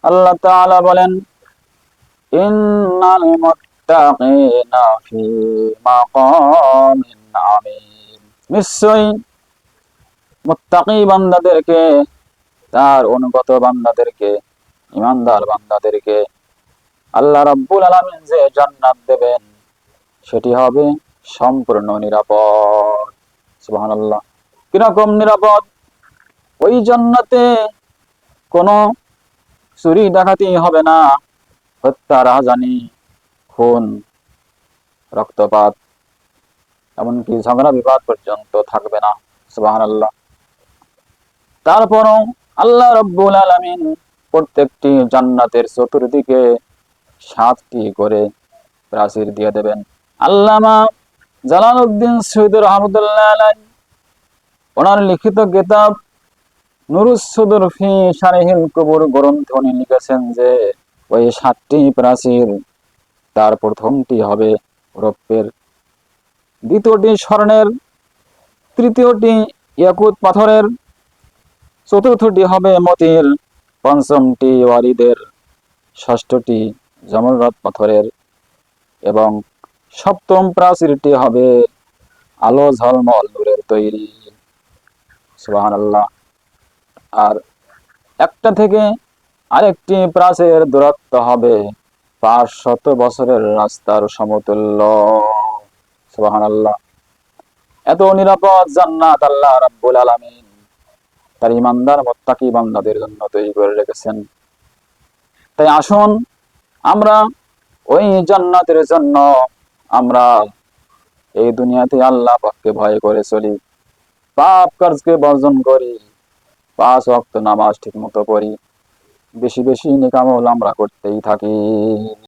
আল্লাহ তাআলা বলেন, ইন্নাল মুত্তাকিনা ফি মাকামিন আমিন। নিশ্চয়ই মুত্তাকি বান্দাদেরকে, তার অনুগত বান্দাদেরকে, ইমানদার বান্দাদেরকে আল্লাহ রাব্বুল আলামিন যে জান্নাত দেবেন সেটি হবে সম্পূর্ণ নিরাপদ। সুবহানাল্লাহ। কিরকম নিরাপদ? ওই জান্নাতে কোনো চুরি ডাকাতি হবে না, হত্যা রাহাজানি, খুন, রক্তপাত, এমনকি ঝগড়া বিবাদ পর্যন্ত থাকবে না। সুবহানাল্লাহ। তারপরও আল্লাহ রাব্বুল আলামিন প্রত্যেকটি জান্নাতের চতুর্দিকে 7টি করে প্রাচীর দিয়ে দেবেন। আল্লামা জালালউদ্দিন সৈয়দ রহমতুল্লাহ আলাইহি ওনার লিখিত কিতাব নুরুস সুদুর ফি শারহিল কুবুর গ্রন্থে উনি লিখেছেন যে ওই 7টি প্রাচীর, তার প্রথমটি হবে রৌপ্যের, দ্বিতীয়টি স্বর্ণের, তৃতীয়টি ইয়াকুত পাথরের, চতুর্থটি হবে মতির, পঞ্চমটি ওয়ারিদের, ষষ্ঠটি জমররাত পাথরের এবং সপ্তম প্রাচীরটি হবে আলো ঝলমল নূরের তৈরি। সুবহানাল্লাহ। আর একটা থেকে আরেকটি প্রাচীরের দূরত্ব হবে 500 বছরের রাস্তার সমতুল্য। সুবহানাল্লাহ। এত নিরাপদ জান্নাত আল্লাহ রাব্বুল আলামিন তার ইমানদার মুত্তাকি বান্দাদের জন্য তৈরি করে রেখেছেন। তাই আসুন আমরা ওই জান্নাতের জন্য আমরা এই দুনিয়াতে আল্লাহ পাককে ভয় করে চলি, পাপ কাজকে বর্জন করি, 5 ওয়াক্ত নামাজ ঠিক মতো পড়ি, বেশি বেশি নেক আমল আমরা করতেই থাকি।